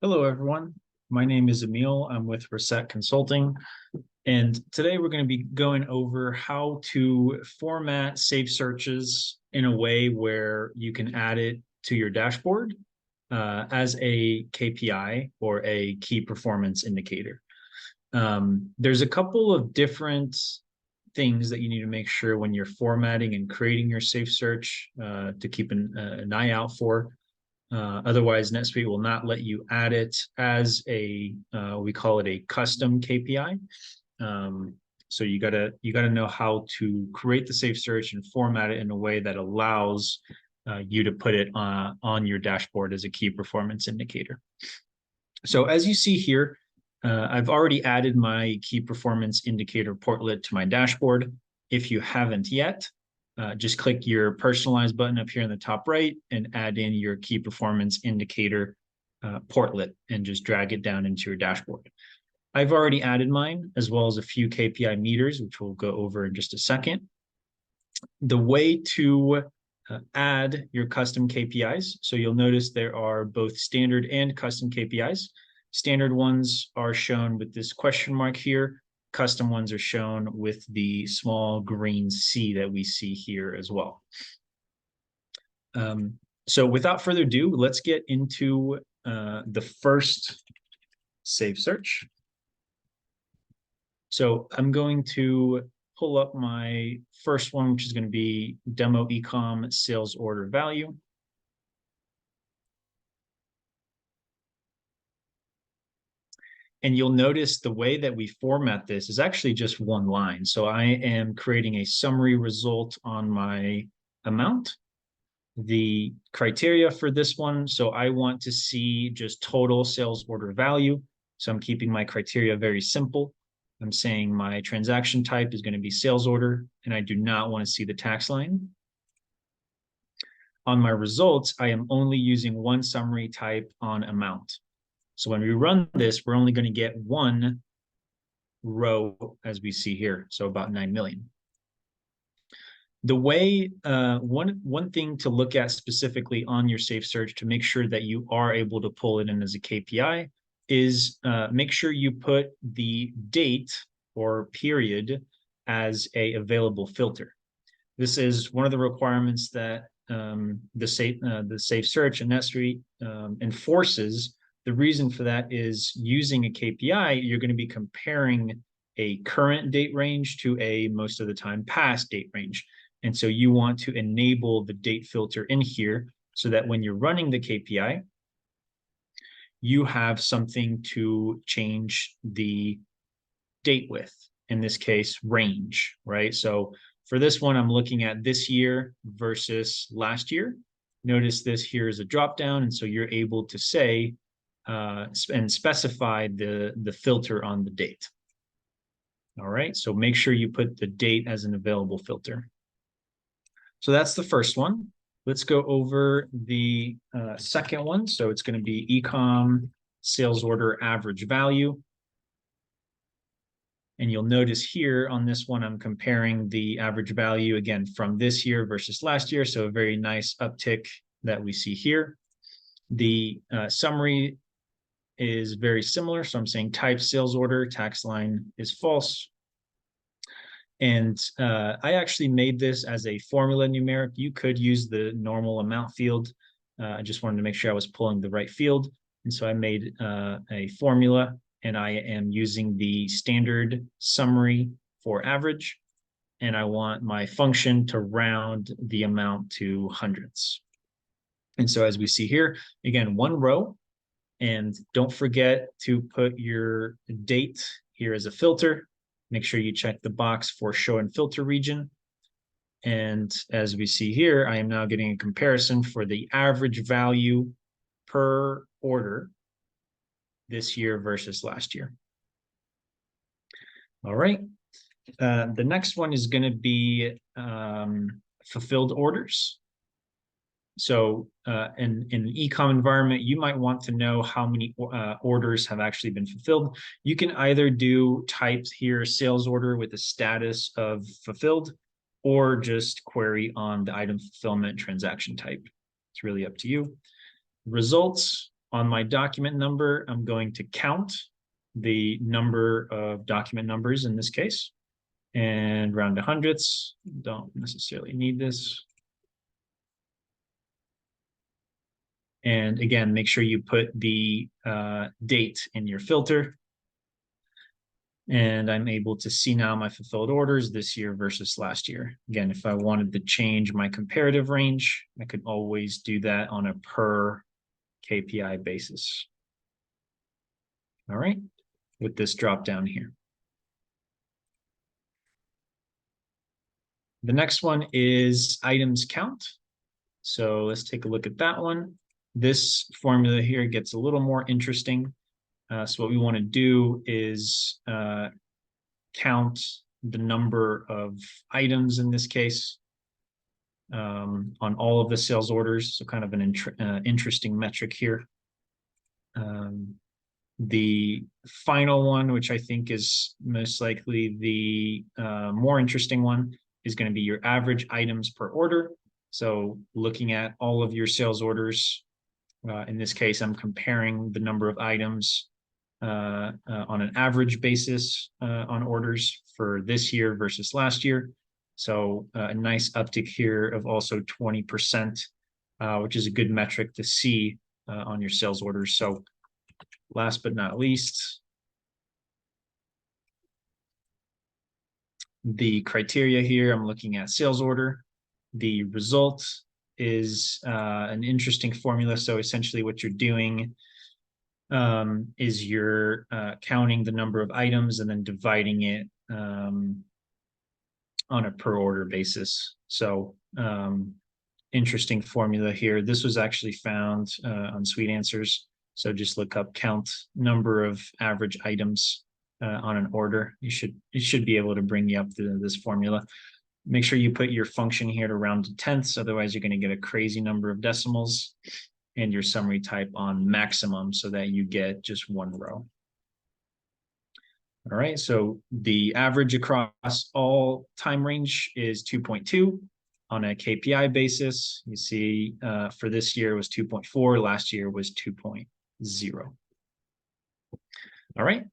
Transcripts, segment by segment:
Hello, everyone. My name is Emil. I'm with Reset Consulting. And today we're going to be going over how to format save searches in a way where you can add it to your dashboard as a KPI or a key performance indicator. There's a couple of different things that you need to make sure when you're formatting and creating your safe search to keep an eye out for. Otherwise, NetSuite will not let you add it as we call it a custom KPI. So you gotta know how to create the safe search and format it in a way that allows you to put it on your dashboard as a key performance indicator. So as you see here, I've already added my key performance indicator portlet to my dashboard. If you haven't yet, just click your personalize button up here in the top right and add in your key performance indicator portlet and just drag it down into your dashboard. I've already added mine as well as a few KPI meters, which we'll go over in just a second. The way to add your custom KPIs. So you'll notice there are both standard and custom KPIs. Standard ones are shown with this question mark here. Custom ones are shown with the small green C that we see here as well. So without further ado, let's get into the first save search. So I'm going to pull up my first one, which is going to be demo ecom sales order value. And you'll notice the way that we format this is actually just one line. So I am creating a summary result on my amount. The criteria for this one, so I want to see just total sales order value. So I'm keeping my criteria very simple. I'm saying my transaction type is going to be sales order, and I do not want to see the tax line. On my results, I am only using one summary type on amount. So when we run this, we're only going to get one row as we see here, so about 9 million. The way, one thing to look at specifically on your safe search to make sure that you are able to pull it in as a KPI is make sure you put the date or period as a available filter. This is one of the requirements that the safe search and NetSuite enforces. The reason for that is using a KPI, you're going to be comparing a current date range to a most of the time past date range. And so you want to enable the date filter in here so that when you're running the KPI, you have something to change the date with, in this case, range, right? So for this one, I'm looking at this year versus last year. Notice this here is a drop down, and so you're able to say, and specify the filter on the date. All right, so make sure you put the date as an available filter. So that's the first one. Let's go over the second one. So it's going to be ecom sales order average value. And you'll notice here on this one, I'm comparing the average value again from this year versus last year. So a very nice uptick that we see here. The summary is very similar. So I'm saying type sales order, tax line is false. And I actually made this as a formula numeric. You could use the normal amount field. I just wanted to make sure I was pulling the right field. And so I made a formula, and I am using the standard summary for average. And I want my function to round the amount to hundreds. And so as we see here, again, one row. And don't forget to put your date here as a filter. Make sure you check the box for show and filter region. And as we see here, I am now getting a comparison for the average value per order this year versus last year. All right. The next one is going to be fulfilled orders. So in an e-com environment, you might want to know how many orders have actually been fulfilled. You can either do types here, sales order with the status of fulfilled, or just query on the item fulfillment transaction type. It's really up to you. Results, On my document number, I'm going to count the number of document numbers in this case and round to hundredths. Don't necessarily need this. And again, make sure you put the date in your filter. And I'm able to see now my fulfilled orders this year versus last year. Again, if I wanted to change my comparative range, I could always do that on a per KPI basis. All right, with this drop down here. The next one is items count. So let's take a look at that one. This formula here gets a little more interesting. So what we want to do is count the number of items in this case on all of the sales orders. So kind of an interesting metric here. The final one, which I think is most likely the more interesting one, is going to be your average items per order. So looking at all of your sales orders, in this case, I'm comparing the number of items on an average basis on orders for this year versus last year. So a nice uptick here of also 20%, which is a good metric to see on your sales orders. So last but not least, the criteria here, I'm looking at sales order. The result is an interesting formula. So essentially what you're doing is you're counting the number of items and then dividing it on a per order basis. So interesting formula here. This was actually found on Sweet Answers. So just look up count number of average items on an order. It should be able to bring you up to this formula. Make sure you put your function here to round to tenths, otherwise you're going to get a crazy number of decimals, and your summary type on maximum so that you get just one row. All right, so the average across all time range is 2.2. On a KPI basis, you see for this year was 2.4, last year was 2.0. All right.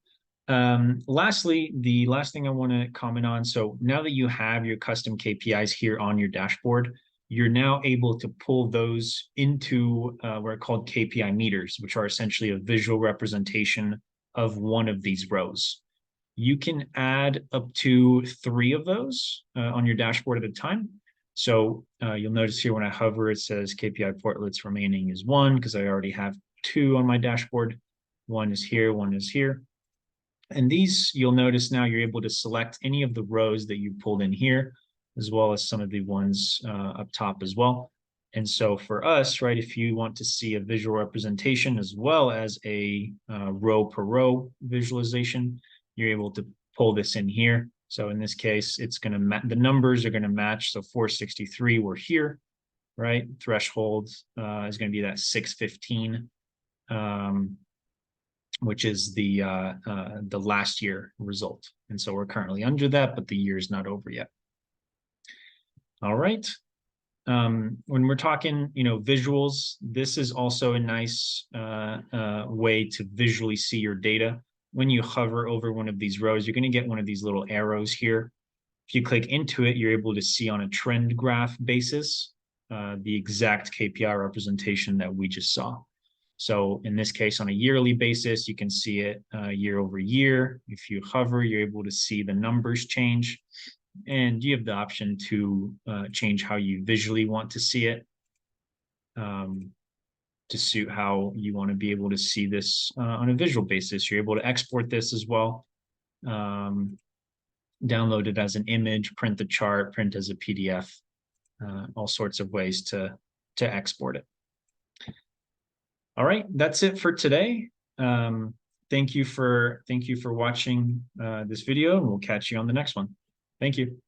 Lastly, the last thing I want to comment on. So now that you have your custom KPIs here on your dashboard, you're now able to pull those into what are called KPI meters, which are essentially a visual representation of one of these rows. You can add up to 3 of those on your dashboard at a time. So you'll notice here when I hover, it says KPI portlets remaining is 1 because I already have 2 on my dashboard. 1 is here, 1 is here. And these, you'll notice now you're able to select any of the rows that you pulled in here, as well as some of the ones up top as well. And so for us, right, if you want to see a visual representation as well as a row per row visualization, you're able to pull this in here. So in this case, it's going to the numbers are going to match. So 463 were here, right? Threshold is going to be that 615, which is the last year result. And so we're currently under that, but the year is not over yet. All right. When we're talking, visuals, this is also a nice way to visually see your data. When you hover over one of these rows, you're going to get one of these little arrows here. If you click into it, you're able to see on a trend graph basis the exact KPI representation that we just saw. So in this case, on a yearly basis, you can see it year over year. If you hover, you're able to see the numbers change. And you have the option to change how you visually want to see it to suit how you want to be able to see this on a visual basis. You're able to export this as well, download it as an image, print the chart, print as a PDF, all sorts of ways to export it. All right, that's it for today. Thank you for watching this video, and we'll catch you on the next one. Thank you.